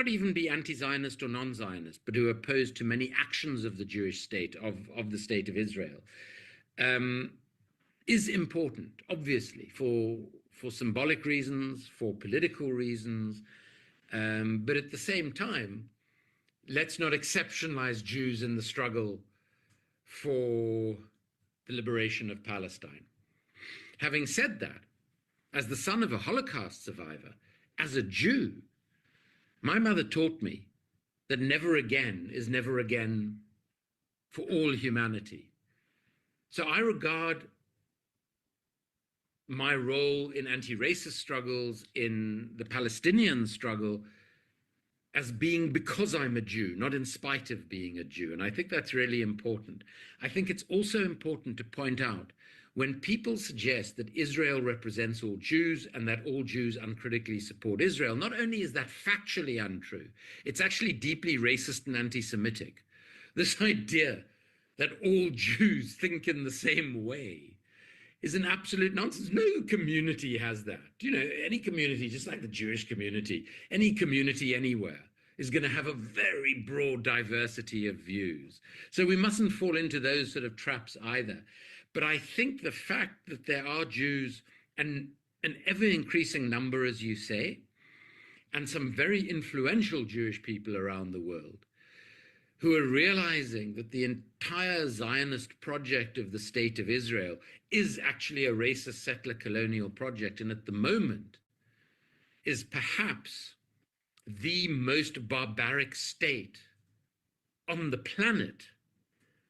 not even be anti-Zionist or non-Zionist, but who are opposed to many actions of the Jewish state, of the state of Israel, is important, obviously, for symbolic reasons, for political reasons, but at the same time, let's not exceptionalize Jews in the struggle for the liberation of Palestine. Having said that, as the son of a Holocaust survivor, as a Jew, my mother taught me that never again is never again for all humanity. So I regard my role in anti-racist struggles, in the Palestinian struggle, as being because I'm a Jew, not in spite of being a Jew. And I think that's really important. I think it's also important to point out when people suggest that Israel represents all Jews and that all Jews uncritically support Israel, not only is that factually untrue, it's actually deeply racist and anti-Semitic. This idea that all Jews think in the same way is an absolute nonsense. No community has that. You know, any community, just like the Jewish community, any community anywhere is going to have a very broad diversity of views. So we mustn't fall into those sort of traps either. But I think the fact that there are Jews, and an ever-increasing number, as you say, and some very influential Jewish people around the world, who are realizing that the entire Zionist project of the state of Israel is actually a racist settler colonial project, and at the moment is perhaps the most barbaric state on the planet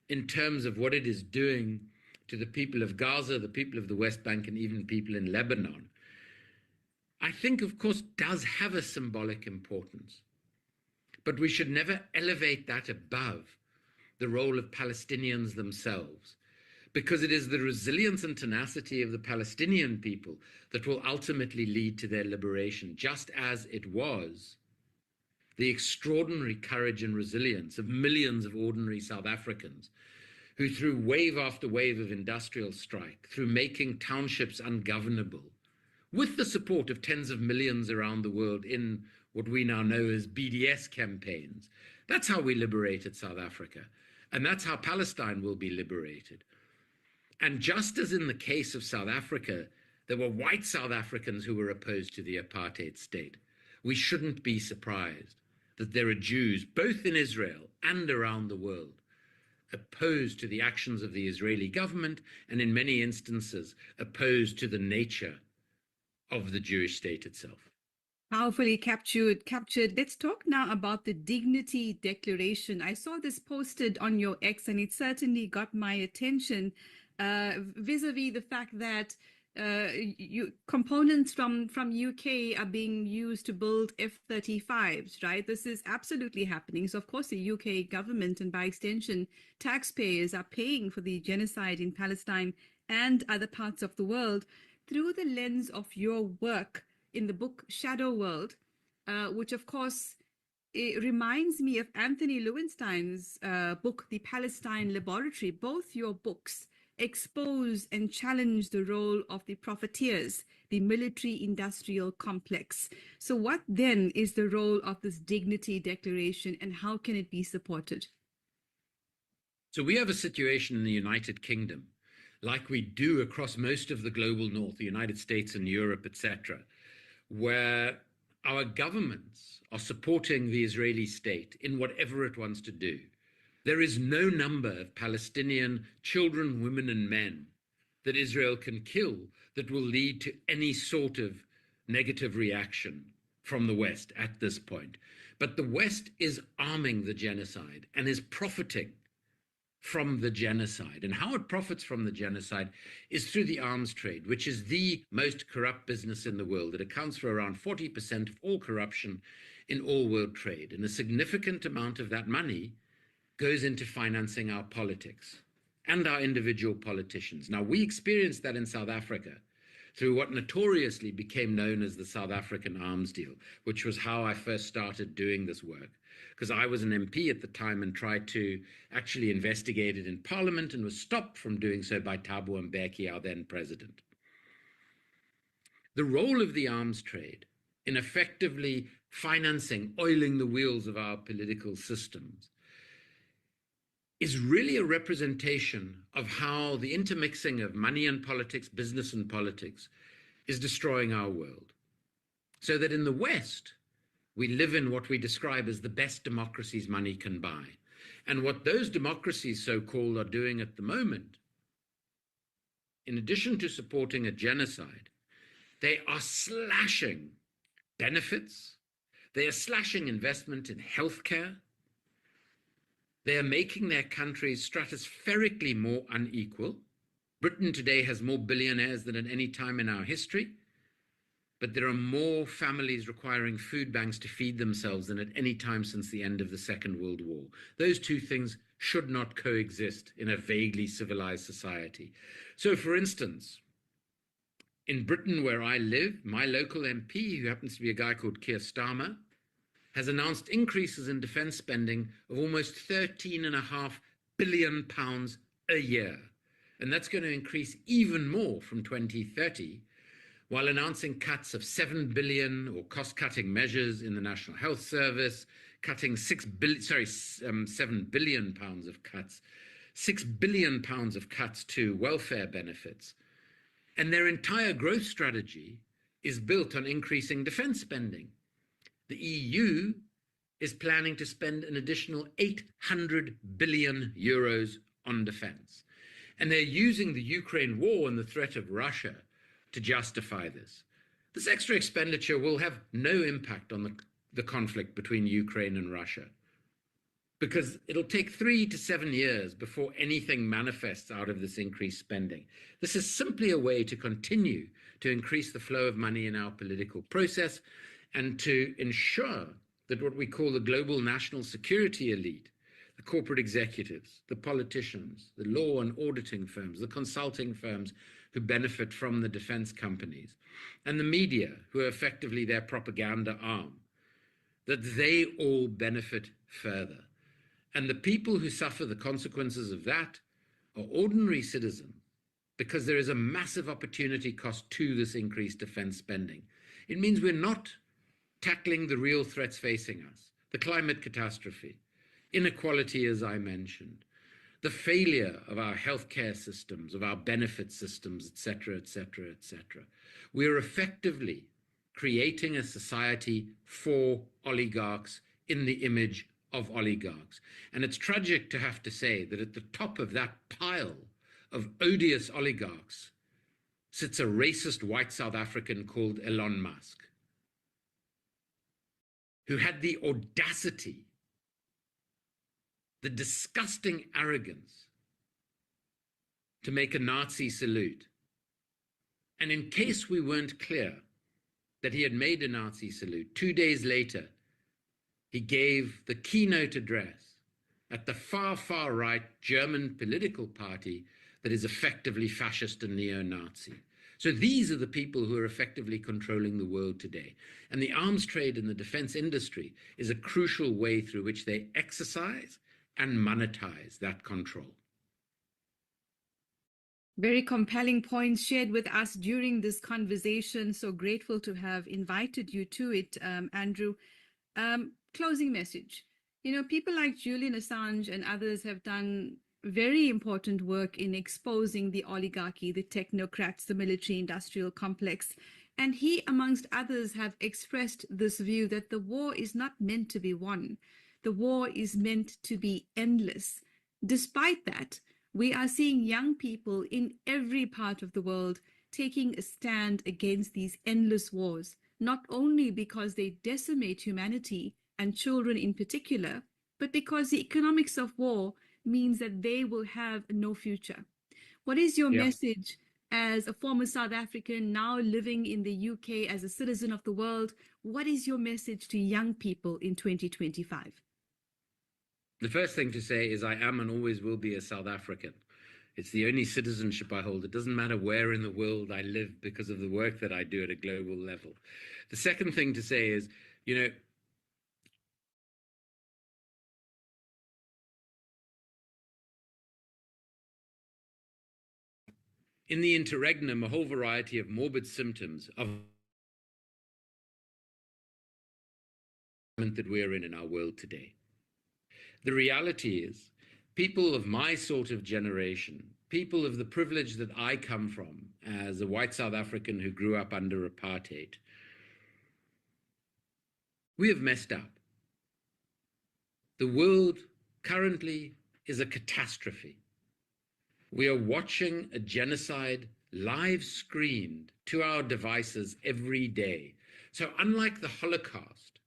in terms of what it is doing to the people of Gaza, the people of the West Bank, and even people in Lebanon, I think, of course, does have a symbolic importance. But we should never elevate that above the role of Palestinians themselves, because it is the resilience and tenacity of the Palestinian people that will ultimately lead to their liberation, just as it was the extraordinary courage and resilience of millions of ordinary South Africans who, through wave after wave of industrial strike, through making townships ungovernable, with the support of tens of millions around the world in what we now know as BDS campaigns. That's how we liberated South Africa. And that's how Palestine will be liberated. And just as in the case of South Africa, there were white South Africans who were opposed to the apartheid state, we shouldn't be surprised that there are Jews, both in Israel and around the world, opposed to the actions of the Israeli government, and in many instances opposed to the nature of the Jewish state itself. Powerfully captured. Let's talk now about the Dignity Declaration. I saw this posted on your X, and it certainly got my attention vis-a-vis the fact that components from UK are being used to build F-35s, right? This is absolutely happening. So, of course, the UK government and by extension, taxpayers are paying for the genocide in Palestine and other parts of the world through the lens of your work in the book Shadow World, which, of course, it reminds me of Anthony Lewinstein's book, The Palestine Laboratory. Both your books expose and challenge the role of the profiteers, the military-industrial complex. So what then is the role of this Dignity Declaration, and how can it be supported? So we have a situation in the United Kingdom, like we do across most of the global north, the United States and Europe, etc., where our governments are supporting the Israeli state in whatever it wants to do. There is no number of Palestinian children, women, and men that Israel can kill that will lead to any sort of negative reaction from the West at this point. But the West is arming the genocide and is profiting from the genocide. And how it profits from the genocide is through the arms trade, which is the most corrupt business in the world. It accounts for around 40% of all corruption in all world trade. And a significant amount of that money goes into financing our politics and our individual politicians. Now, we experienced that in South Africa through what notoriously became known as the South African arms deal, which was how I first started doing this work, because I was an MP at the time and tried to actually investigate it in Parliament and was stopped from doing so by Thabo Mbeki, our then president. The role of the arms trade in effectively financing, oiling the wheels of our political systems, is really a representation of how the intermixing of money and politics, business and politics, is destroying our world. So that in the West, we live in what we describe as the best democracies money can buy. And what those democracies, so-called, are doing at the moment, in addition to supporting a genocide, they are slashing benefits, they are slashing investment in healthcare, they are making their countries stratospherically more unequal. Britain today has more billionaires than at any time in our history, but there are more families requiring food banks to feed themselves than at any time since the end of the Second World War. Those two things should not coexist in a vaguely civilized society. So, for instance, in Britain, where I live, my local MP, who happens to be a guy called Keir Starmer, has announced increases in defence spending of almost £13.5 billion a year. And that's going to increase even more from 2030, while announcing cuts of 7 billion or cost-cutting measures in the National Health Service, cutting 7 billion pounds of cuts, 6 billion pounds of cuts to welfare benefits. And their entire growth strategy is built on increasing defence spending. The EU is planning to spend an additional 800 billion euros on defence. And they're using the Ukraine war and the threat of Russia to justify this. This extra expenditure will have no impact on the conflict between Ukraine and Russia, because it'll take 3 to 7 years before anything manifests out of this increased spending. This is simply a way to continue to increase the flow of money in our political process and to ensure that what we call the global national security elite, the corporate executives, the politicians, the law and auditing firms, the consulting firms who benefit from the defense companies, and the media, who are effectively their propaganda arm, that they all benefit further. And the people who suffer the consequences of that are ordinary citizens, because there is a massive opportunity cost to this increased defense spending. It means we're not tackling the real threats facing us, the climate catastrophe, inequality, as I mentioned, the failure of our healthcare systems, of our benefit systems, etc., etc., etc. We're effectively creating a society for oligarchs in the image of oligarchs. And it's tragic to have to say that at the top of that pile of odious oligarchs sits a racist white South African called Elon Musk, who had the audacity, the disgusting arrogance to make a Nazi salute. And in case we weren't clear that he had made a Nazi salute, 2 days later, he gave the keynote address at the far, far right German political party that is effectively fascist and neo-Nazi. So these are the people who are effectively controlling the world today. And the arms trade and the defense industry is a crucial way through which they exercise and monetize that control. Very compelling points shared with us during this conversation. So grateful to have invited you to it, Andrew. Closing message. You know, people like Julian Assange and others have done very important work in exposing the oligarchy, the technocrats, the military-industrial complex. And he, amongst others, have expressed this view that the war is not meant to be won. The war is meant to be endless. Despite that, we are seeing young people in every part of the world taking a stand against these endless wars, not only because they decimate humanity and children in particular, but because the economics of war means that they will have no future. What is your message as a former South African now living in the UK as a citizen of the world? What is your message to young people in 2025? The first thing to say is I am and always will be a South African. It's the only citizenship I hold. It doesn't matter where in the world I live because of the work that I do at a global level. The second thing to say is, you know, in the interregnum, a whole variety of morbid symptoms of that we're in our world today. The reality is, people of my sort of generation, people of the privilege that I come from as a white South African who grew up under apartheid, we have messed up. The world currently is a catastrophe. We are watching a genocide live streamed to our devices every day. So unlike the Holocaust,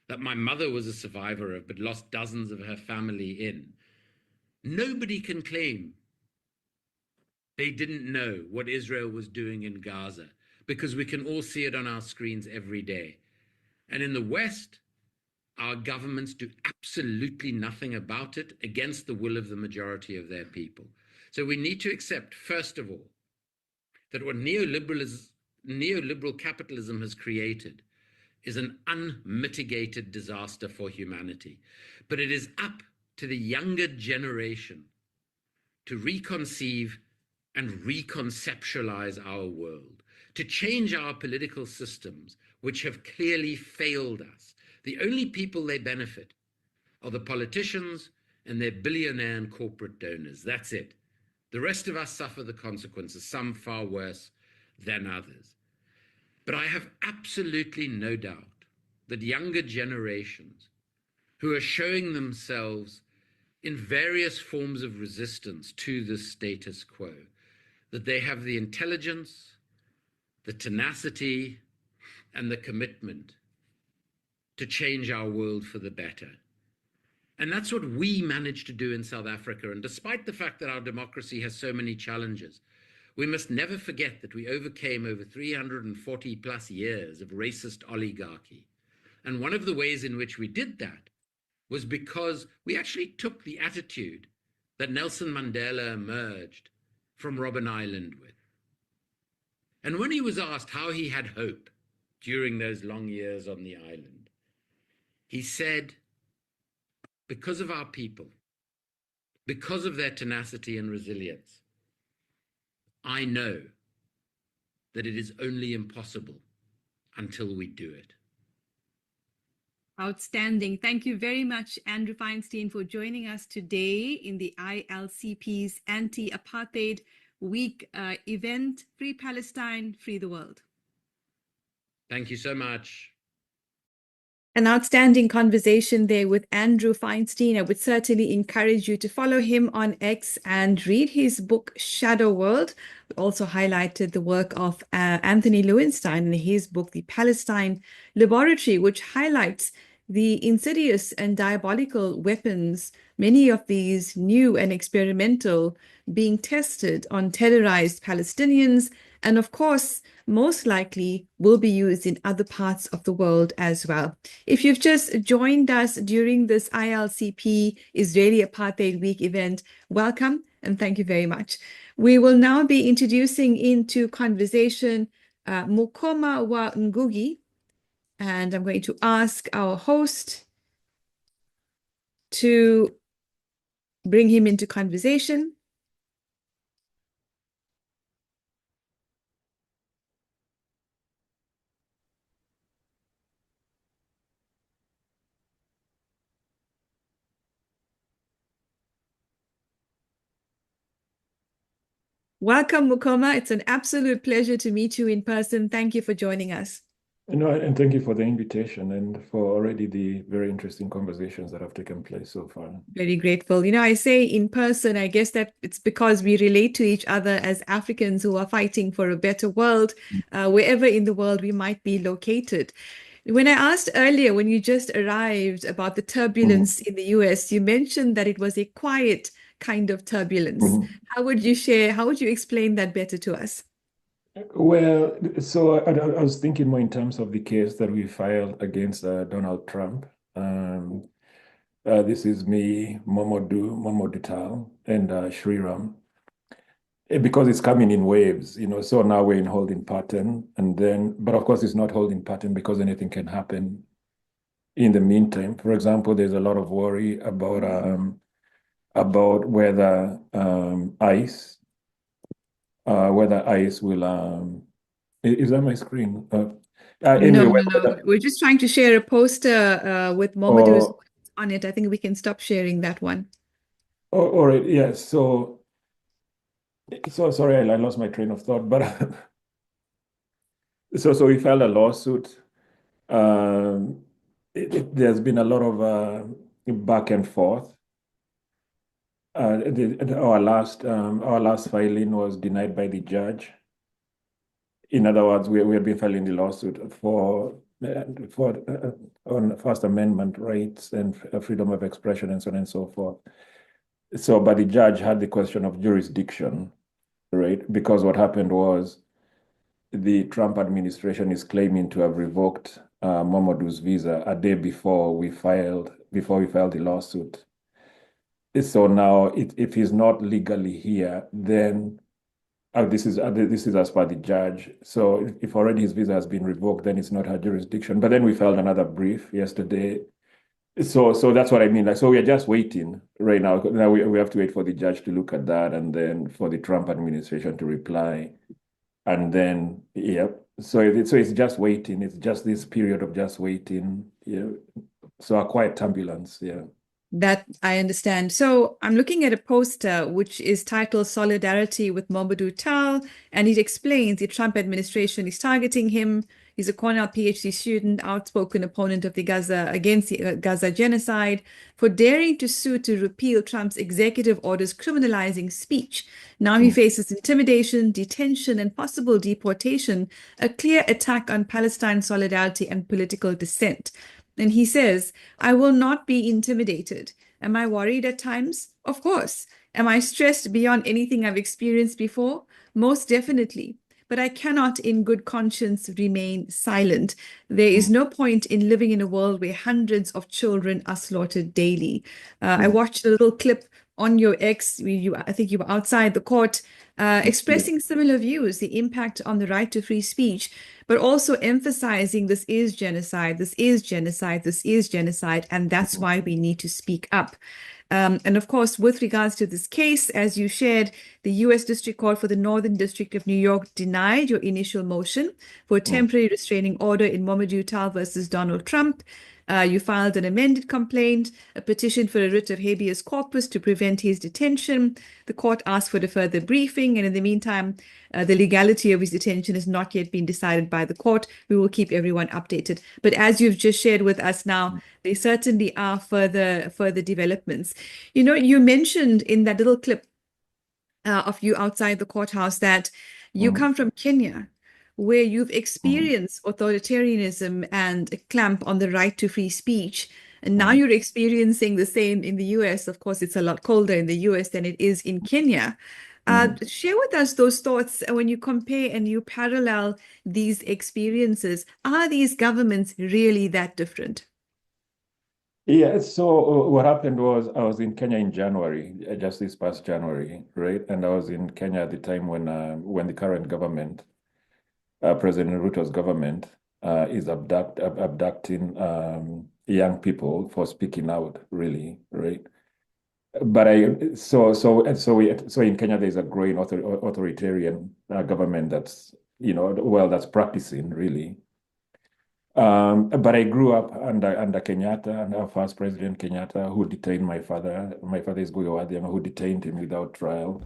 that my mother was a survivor of but lost dozens of her family in, nobody can claim they didn't know what Israel was doing in Gaza, because we can all see it on our screens every day. And in the West, our governments do absolutely nothing about it against the will of the majority of their people. So we need to accept, first of all, that what neoliberal capitalism has created is an unmitigated disaster for humanity. But it is up to the younger generation to reconceive and reconceptualize our world, to change our political systems, which have clearly failed us. The only people they benefit are the politicians and their billionaire and corporate donors. That's it. The rest of us suffer the consequences, some far worse than others. But I have absolutely no doubt that younger generations who are showing themselves in various forms of resistance to the status quo, that they have the intelligence, the tenacity, and the commitment to change our world for the better. And that's what we managed to do in South Africa. And despite the fact that our democracy has so many challenges, we must never forget that we overcame over 340 plus years of racist oligarchy. And one of the ways in which we did that was because we actually took the attitude that Nelson Mandela emerged from Robben Island with. And when he was asked how he had hope during those long years on the island, he said, because of our people, because of their tenacity and resilience, I know that it is only impossible until we do it. Outstanding. Thank you very much, Andrew Feinstein, for joining us today in the ILCP's Anti-Apartheid Week event, Free Palestine, Free the World. Thank you so much. An outstanding conversation there with Andrew Feinstein. I would certainly encourage you to follow him on X and read his book, Shadow World. We also highlighted the work of Anthony Lowenstein in his book, The Palestine Laboratory, which highlights the insidious and diabolical weapons, many of these new and experimental, being tested on terrorized Palestinians, and of course, most likely will be used in other parts of the world as well. If you've just joined us during this ILCP Israeli Apartheid Week event, welcome and thank you very much. We will now be introducing into conversation Mukoma wa Ngugi, and I'm going to ask our host to bring him into conversation. Welcome, Mukoma. It's an absolute pleasure to meet you in person. Thank you for joining us. And thank you for the invitation and for already the very interesting conversations that have taken place so far. Very grateful. I say in person, I guess that it's because we relate to each other as Africans who are fighting for a better world, wherever in the world we might be located. When I asked earlier, when you just arrived, about the turbulence in the US, you mentioned that it was a quiet kind of turbulence. How would you explain that better to us? Well, so I was thinking more in terms of the case that we filed against Donald Trump. This is me, Momodou Tal, and Shriram. Because it's coming in waves, so now we're in holding pattern, but of course it's not holding pattern because anything can happen in the meantime. For example, there's a lot of worry about whether ICE will Is that my screen? No, Anyway, no. We're just trying to share a poster with Momadou's oh, on it. I think we can stop sharing that one. all right, yeah. So sorry, I lost my train of thought, but so we filed a lawsuit. There's been a lot of back and forth. Our last filing was denied by the judge. In other words, we have been filing the lawsuit on First Amendment rights and freedom of expression and so on and so forth. So, but the judge had the question of jurisdiction, right? Because what happened was the Trump administration is claiming to have revoked Mamadou's visa a day before we filed the lawsuit. So now, if he's not legally here, then this is as per the judge. So if already his visa has been revoked, then it's not her jurisdiction. But then we filed another brief yesterday. So that's what I mean. Like, so we are just waiting right now. Now we have to wait for the judge to look at that, and then for the Trump administration to reply, and then So it's just waiting. It's just this period of just waiting. Yeah. So a quiet turbulence. Yeah. That I understand. So I'm looking at a poster which is titled Solidarity with Mamadou Tal, and it explains the Trump administration is targeting him. He's a Cornell PhD student, outspoken opponent of the Gaza genocide, for daring to sue to repeal Trump's executive orders criminalizing speech. Now he faces intimidation, detention, and possible deportation, a clear attack on Palestine solidarity and political dissent. And he says, I will not be intimidated. Am I worried at times? Of course. Am I stressed beyond anything I've experienced before? Most definitely. But I cannot in good conscience remain silent. There is no point in living in a world where hundreds of children are slaughtered daily. I watched a little clip on your X, I think you were outside the court, expressing similar views, the impact on the right to free speech, but also emphasizing this is genocide, this is genocide, this is genocide, and that's why we need to speak up. And of course, with regards to this case, as you shared, the U.S. District Court for the Northern District of New York denied your initial motion for a temporary restraining order in Mamadou Tal versus Donald Trump. You filed an amended complaint, a petition for a writ of habeas corpus to prevent his detention. The court asked for a further briefing, and in the meantime, the legality of his detention has not yet been decided by the court. We will keep everyone updated. But as you've just shared with us now, there certainly are further developments. You know, you mentioned in that little clip of you outside the courthouse that you come from Kenya, where you've experienced authoritarianism and a clamp on the right to free speech. And now you're experiencing the same in the US. Of course, it's a lot colder in the US than it is in Kenya. Share with us those thoughts when you compare and you parallel these experiences. Are these governments really that different? Yeah, so what happened was I was in Kenya in January, just this past January, right? And I was in Kenya at the time when the current government, President Ruto's government, is abducting young people for speaking out, really, right? But so in Kenya there's a growing authoritarian government that's that's practicing really. But I grew up under Kenyatta, and our first president Kenyatta, who detained my father. My father is Guyo Wadhiama, who detained him without trial.